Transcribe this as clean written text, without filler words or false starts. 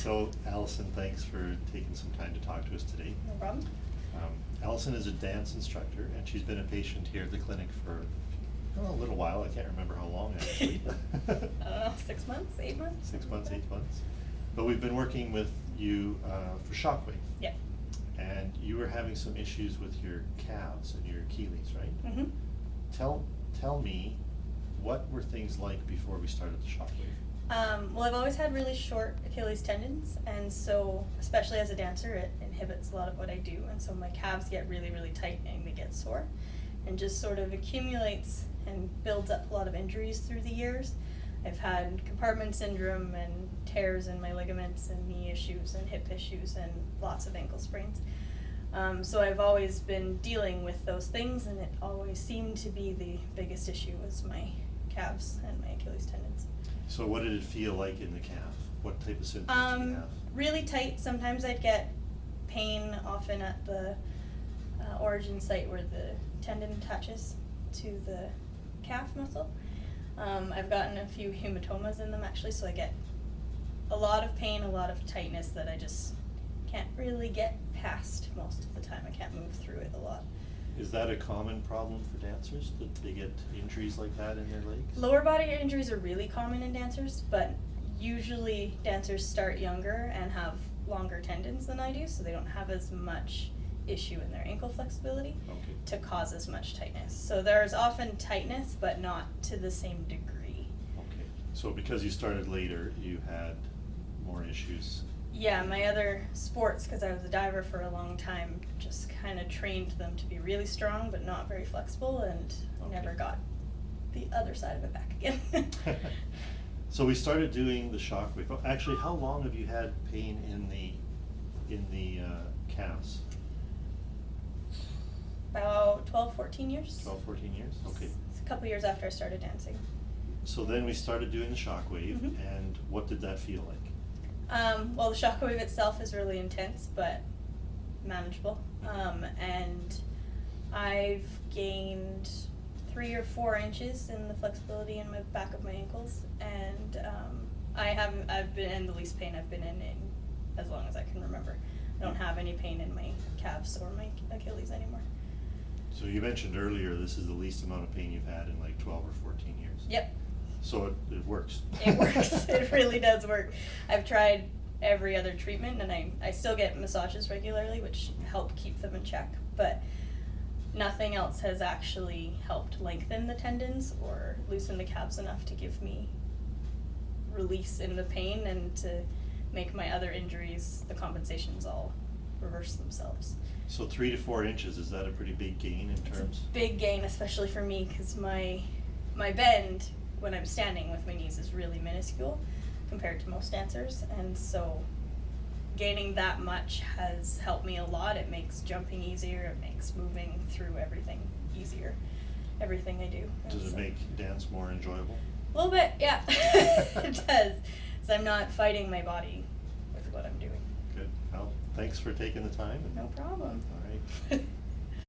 So, Alison, thanks for taking some time to talk to us today. No problem. Alison is a dance instructor, and she's been a patient here at the clinic for a little while. I can't remember how long, actually. I don't know, 6 months, 8 months? 6 months, 8 months. But we've been working with you for Shockwave. Yeah. And you were having some issues with your calves and your Achilles, right? Mm-hmm. Tell me, what were things like before we started the Shockwave? Well, I've always had really short Achilles tendons, and so, especially as a dancer, it inhibits a lot of what I do, and so my calves get really, really tight and they get sore, and just sort of accumulates and builds up a lot of injuries through the years. I've had compartment syndrome and tears in my ligaments and knee issues and hip issues and lots of ankle sprains. So I've always been dealing with those things, and it always seemed to be the biggest issue was my calves and my Achilles tendons. So what did it feel like in the calf? What type of symptoms did you have? Really tight. Sometimes I'd get pain, often at the origin site where the tendon attaches to the calf muscle. I've gotten a few hematomas in them actually, so I get a lot of pain, a lot of tightness that I just can't really get past most of the time. I can't move through it a lot. Is that a common problem for dancers, that they get injuries like that in their legs? Lower body injuries are really common in dancers, but usually dancers start younger and have longer tendons than I do, so they don't have as much issue in their ankle flexibility to cause as much tightness. So there's often tightness, but not to the same degree. Okay, so because you started later, you had more issues. Yeah, my other sports, because I was a diver for a long time, just kind of trained them to be really strong but not very flexible, and never got the other side of it back again. So we started doing the Shockwave. Oh, actually, how long have you had pain in the calves? About 12, 14 years. 12, 14 years? Okay. It's a couple years after I started dancing. So then we started doing the Shockwave, and what did that feel like? Well, the Shockwave itself is really intense, but manageable. And I've gained 3 or 4 inches in the flexibility in my back of my ankles, and I've been in the least pain I've been in as long as I can remember. I don't have any pain in my calves or my Achilles anymore. So you mentioned earlier this is the least amount of pain you've had in like 12 or 14 years. Yep. So it works. It works. It really does work. I've tried every other treatment, and I still get massages regularly, which help keep them in check, but nothing else has actually helped lengthen the tendons or loosen the calves enough to give me release in the pain and to make my other injuries, the compensations, all reverse themselves. So 3 to 4 inches, is that a pretty big gain in terms? It's a big gain, especially for me, because my bend when I'm standing with my knees is really minuscule compared to most dancers, and so gaining that much has helped me a lot. It makes jumping easier, it makes moving through everything easier, everything I do. Does it make dance more enjoyable? A little bit, yeah. It does, so I'm not fighting my body with what I'm doing. Good. Well, thanks for taking the time. No problem. All right.